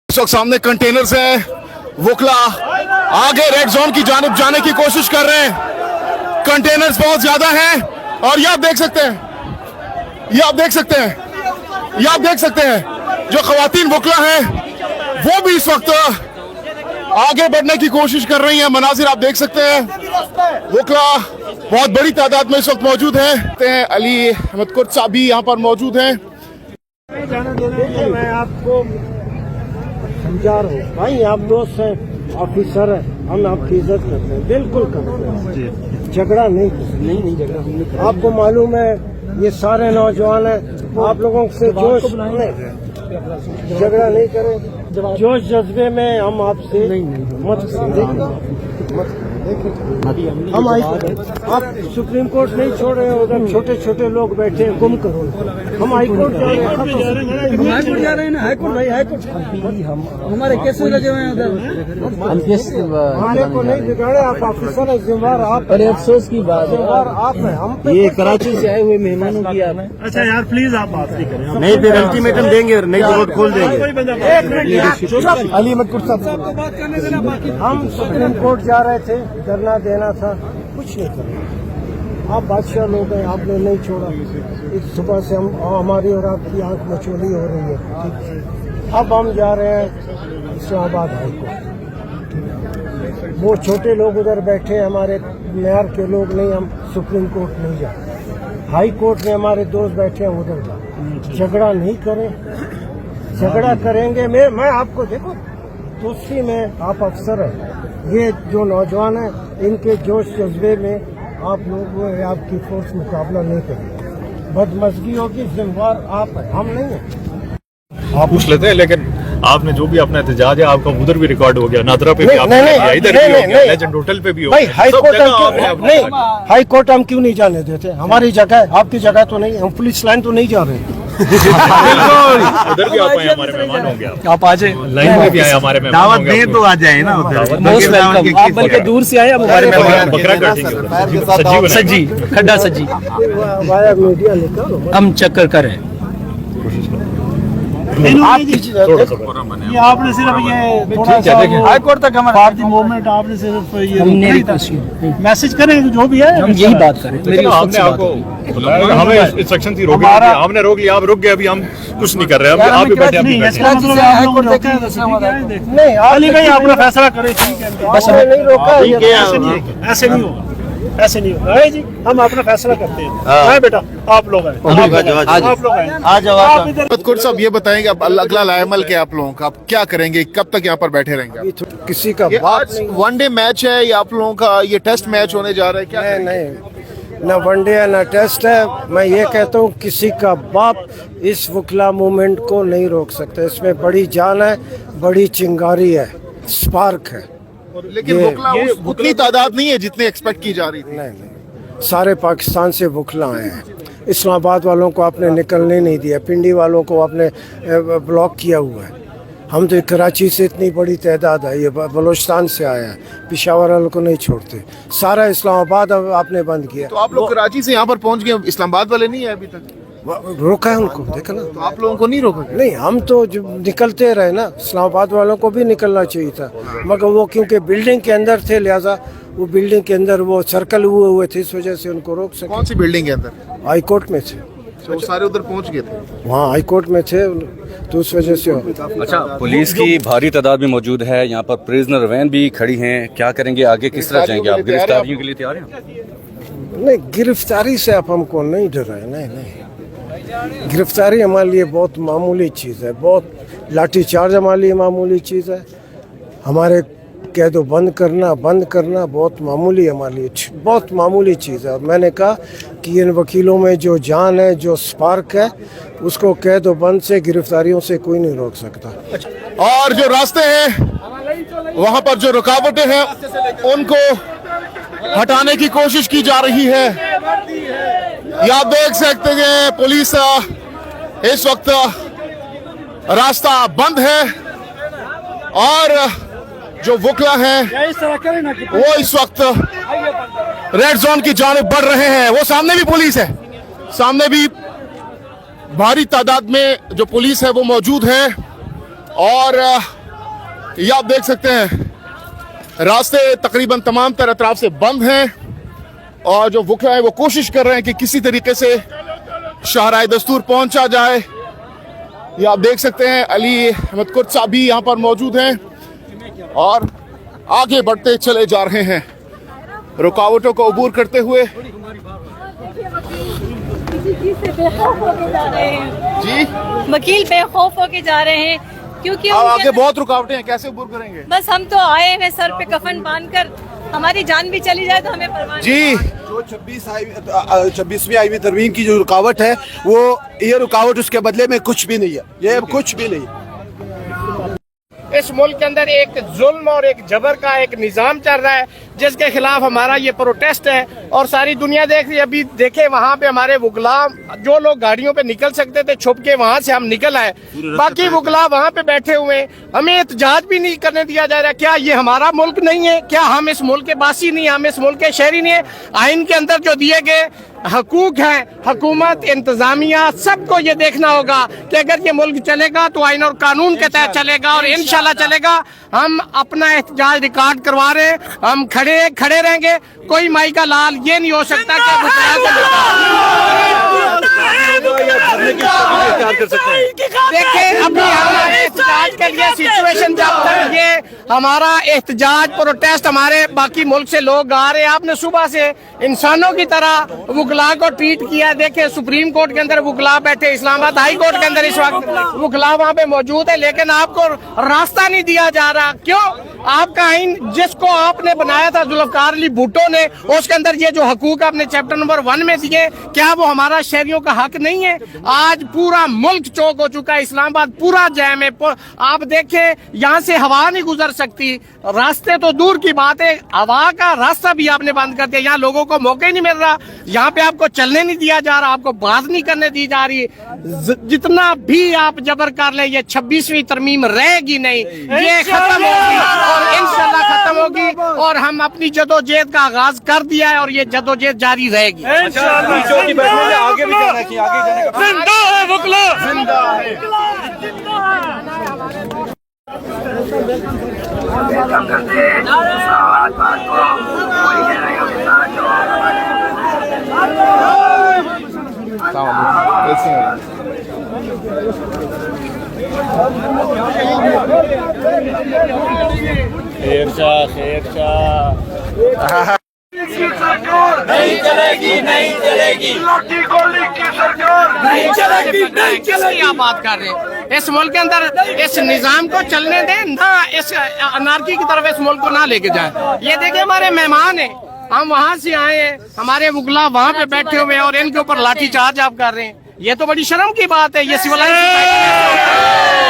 इस वक्त सामने कंटेनर्स हैं, वकला आगे रेड जोन की जानिब जाने की कोशिश कर रहे हैं। कंटेनर्स बहुत ज्यादा हैं और ये आप देख सकते हैं, ये आप देख सकते हैं, ये आप देख सकते हैं जो खवातीन वकला हैं वो भी इस वक्त आगे बढ़ने की कोशिश कर रही हैं। मनाजिर आप देख सकते हैं, वकला बहुत बड़ी तादाद में इस वक्त मौजूद हैं। अली अहमद कुर्द साहब भी यहाँ पर मौजूद हैं। मैं आपको समझा रहा हूँ भाई, आप दोस्त हैं, ऑफिसर हैं, हम आपकी इज्जत करते हैं, बिल्कुल करते हैं, झगड़ा नहीं करते। नहीं झगड़ा आपको मालूम है ये सारे नौजवान हैं, आप लोगों से जोश झगड़ा नहीं करें, जोश जज्बे में हम आपसे हम आप सुप्रीम कोर्ट नहीं छोड़ रहे हो, उधर छोटे छोटे लोग बैठे हैं, गुम करो। हम हाई कोर्ट जा रहे हैं, हाई कोर्ट जा रहे हैं ना, हाई कोर्ट भाई, हाई कोर्ट हमारे केस लगे हुए हैं उधर। हम केस हमारे को नहीं बिगाड़े, आप ऑफिसर है, जिम्मेदार आप। बड़े अफसोस की बात है, जिम्मेदार आप हैं। हम ये कराची से आए हुए मेहमानों की आप। अच्छा यार प्लीज आप बात नहीं करें, नहीं फिर अल्टीमेटम देंगे और नहीं कोर्ट खोल देंगे। अली अहमद कुर्द साहब, हम सुप्रीम कोर्ट जा रहे थे, धरना देना था, कुछ नहीं करना। आप बादशाह लोग हैं, आपने नहीं छोड़ा। इस सुबह से हम हमारी और आपकी आंख मचोली हो रही है। अब हम जा रहे हैं इस्लामाबाद हाई कोर्ट। वो छोटे लोग उधर बैठे हैं, हमारे मेयर के लोग नहीं, हम सुप्रीम कोर्ट नहीं जा रहे। हाई कोर्ट में हमारे दोस्त बैठे हैं, उधर जा। झगड़ा नहीं करें, झगड़ा करेंगे मैं आपको देखो दोस्ती में आप अफसर हैं, ये जो नौजवान हैं इनके जोश जज्बे में आप लोग आपकी फोर्स मुकाबला नहीं करेंगे। बदमजगी होगी, जिम्मेदार आप हैं, हम नहीं हैं। आप पूछ लेते हैं, लेकिन आपने जो भी अपना एहतजाज है आपका उधर भी रिकॉर्ड हो गया, नादरा पे भी आपने किया, इधर भी हो गया, लेजेंड होटल पे भी हो गया। हाई कोर्ट हम क्यों नहीं जाने देते? हमारी जगह है, आपकी जगह तो नहीं। हम पुलिस लाइन तो नहीं जा रहे। उधर भी आप आए, हमारे मेहमान होंगे, आप आ जाए, लाइन में भी आए, हमारे मेहमान दावत दें तो आ जाए ना उधर। Most welcome. आप बल्कि दूर से आए, अब हमारे मेहमान बकरा काटेंगे, सज्जी खड्डा सज्जी मीडिया निकालो, हम चक्कर करें। ये आपने सिर्फ ये थोड़ा सा हाई कोर्ट तक हमारा पार्टी मूवमेंट आपने सिर्फ ये हमने मैसेज करें जो भी है, हम यही बात करें। मेरी हमने आपको हमें इंस्ट्रक्शन थी रोक लिया, हमने रोक लिया, आप रुक गए, अभी हम कुछ नहीं कर रहे हैं, आप भी बैठे नहीं, इसका मतलब आप लोगों ने रोका है। नहीं अली भाई अपना फैसला करें, ठीक है, बस हमें नहीं रोका। ऐसे नहीं होगा, ऐसे नहीं होगा। जी हम अपना फैसला करते हैं। बेटा आप लोग हैं, आप लोग हैं, आ जाओ। अहमद कुर्द साहब ये बताएंगे अब अगला लाएमल क्या आप लोगों का, आप क्या करेंगे, कब तक यहाँ पर बैठे रहेंगे? किसी का ये बात आज वनडे मैच है या आप लोगों का ये टेस्ट मैच होने जा रहा है क्या? नहीं, न वनडे है न टेस्ट है। मैं ये कहता हूँ किसी का बाप इस वकला मूवमेंट को नहीं रोक सकता। इसमें बड़ी जान है, बड़ी चिंगारी है, स्पार्क है। लेकिन वकला उतनी तादाद नहीं है जितनी एक्सपेक्ट की जा रही थी। नहीं, सारे पाकिस्तान से वकला आए हैं। इस्लामाबाद वालों को आपने निकलने नहीं दिया, पिंडी वालों को आपने ब्लॉक किया हुआ है। हम तो कराची से इतनी बड़ी तादाद है, ये बलोचिस्तान से आया है, पेशावर वालों को नहीं छोड़ते। सारा इस्लामाबाद अब आपने बंद किया। तो आप लोग कराची से यहाँ पर पहुँच गए, इस्लामाबाद वाले नहीं है अभी तक? रोका है उनको, देखा ना। तो आप लोगों को नहीं रोका? नहीं, हम तो निकलते रहे ना, इस्लामाबाद वालों को भी निकलना चाहिए था, मगर वो क्योंकि बिल्डिंग के अंदर थे, लिहाजा वो बिल्डिंग के अंदर वो सर्कल हुए थे, इस वजह से उनको रोक सके। कौन सी बिल्डिंग के अंदर? हाई कोर्ट में थे, तो वो सारे उधर पहुंच गए थे, वहाँ हाई कोर्ट में थे, तो उस वजह से। अच्छा, पुलिस की भारी तादाद में मौजूद है, यहाँ पर प्रिजनर वैन भी खड़ी हैं, क्या करेंगे आगे, किस तरह जाएंगे आप? गिरफ्तारियों के लिए तैयार हैं? नहीं, गिरफ्तारी से आप हमको नहीं डराए। नहीं, गिरफ्तारी हमारे लिए बहुत मामूली चीज़ है, बहुत लाठीचार्ज हमारे लिए मामूली चीज़ है। हमारे कैद बंद करना बहुत मामूली हमारे लिए, बहुत मामूली चीज़ है। मैंने कहा कि इन वकीलों में जो जान है, जो स्पार्क है, उसको कैद बंद से, गिरफ्तारियों से कोई नहीं रोक सकता। और जो रास्ते हैं वहाँ पर जो रुकावटें हैं उनको हटाने की कोशिश की जा रही है। ये आप देख सकते हैं पुलिस इस वक्त रास्ता बंद है और जो वकला हैं वो इस वक्त रेड जोन की जानिब बढ़ रहे हैं। वो सामने भी पुलिस है, सामने भी भारी तादाद में जो पुलिस है वो मौजूद है और ये आप देख सकते हैं रास्ते तकरीबन तमाम तर अतराफ से बंद हैं और जो वुकला है वो कोशिश कर रहे हैं कि किसी तरीके से शाहराह दस्तूर पहुंचा जाए। ये आप देख सकते हैं अली अहमद कुर्द साहब भी यहाँ पर मौजूद हैं और आगे बढ़ते चले जा रहे हैं रुकावटों को अबूर करते हुए। किसी चीज से बेखौफ होके जा रहे हैं जी वकील बेखौफ होके जा रहे हैं क्योंकि अब उनके आगे बहुत रुकावटें हैं, कैसे अबूर करेंगे? बस हम तो आए हैं सर पे कफन बांधकर, हमारी जान भी चली जाए तो हमें परवाह नहीं। जी जो 26वीं आईवी तरमीम की जो रुकावट है वो ये रुकावट उसके बदले में कुछ भी नहीं है, ये कुछ भी नहीं। इस मुल्क के अंदर एक जुल्म और एक जबर का एक निज़ाम चल रहा है जिसके खिलाफ हमारा ये प्रोटेस्ट है और सारी दुनिया देख रही है। अभी देखे वहाँ पे हमारे वुकला, जो लोग गाड़ियों पे निकल सकते थे छुप के वहाँ से हम निकल आए, बाकी वुकला वहाँ पे बैठे हुए, हमें एहतजाज भी नहीं करने दिया जा रहा। क्या ये हमारा मुल्क नहीं है? क्या हम इस मुल्क के बासी नहीं, हम इस मुल्क के शहरी नहीं है? आइन के अंदर जो दिए गए हकूक है, हुकूमत, इंतजामिया, सबको ये देखना होगा कि अगर ये मुल्क चलेगा तो आइन और कानून के तहत चलेगा और इंशाल्लाह चलेगा। हम अपना एहतजाज रिकॉर्ड करवा रहे हैं, हम खड़े रहेंगे। कोई माई का लाल ये नहीं हो सकता कि देखें अभी हमारे एहतजाज के लिए सिचुएशन जब तक ये हमारा एहतजाज प्रोटेस्ट हमारे बाकी मुल्क से लोग आ रहे हैं, आपने सुबह से इंसानों की तरह वुकला को ट्रीट किया। देखे सुप्रीम कोर्ट के अंदर वुकला बैठे, इस्लामाबाद हाई कोर्ट के अंदर इस वक्त वुकला वहाँ पे मौजूद है, लेकिन आपको रास्ता नहीं दिया जा रहा। क्यों? आपका आइन जिसको आपने बनाया था जुल्फकार अली भुट्टो ने, उसके अंदर ये जो हकूक आपने चैप्टर नंबर 1 में दिए, क्या वो हमारा शहरियों का हक नहीं है? आज पूरा मुल्क चौक हो चुका है, इस्लामाबाद पूरा जैम है। आप देखें यहाँ से हवा नहीं गुजर सकती, रास्ते तो दूर की बात है, हवा का रास्ता भी आपने बंद कर दिया। यहाँ लोगों को मौका ही नहीं मिल रहा, यहाँ पे आपको चलने नहीं दिया जा रहा, आपको बात नहीं करने दी जा रही। जितना भी आप जबर कर ले, ये 26वीं तरमीम रहेगी नहीं, ये खत्म होगी और इंशाल्लाह खत्म होगी और हम अपनी जदोजहद का आगाज कर दिया है और ये जदोजहद जारी रहेगी। आगे भी जाना चाहिए, आगे जाने का जिंदा है वुकला, जिंदा है। नहीं चलेगी, नहीं चलेगी, लाठी गोली की सरकार नहीं चलेगी, नहीं चलेगी। आप बात कर रहे हैं इस मुल्क के अंदर इस निजाम को चलने दें ना, इस अनारकी की तरफ इस मुल्क को ना लेके जाए। ये देखिए हमारे मेहमान हैं, हम वहाँ से आए हैं, हमारे वुकला वहाँ पे बैठे हुए हैं और इनके ऊपर लाठी चार्ज आप कर रहे हैं। ये तो बड़ी शर्म की बात है। ये सिविलाइजेशन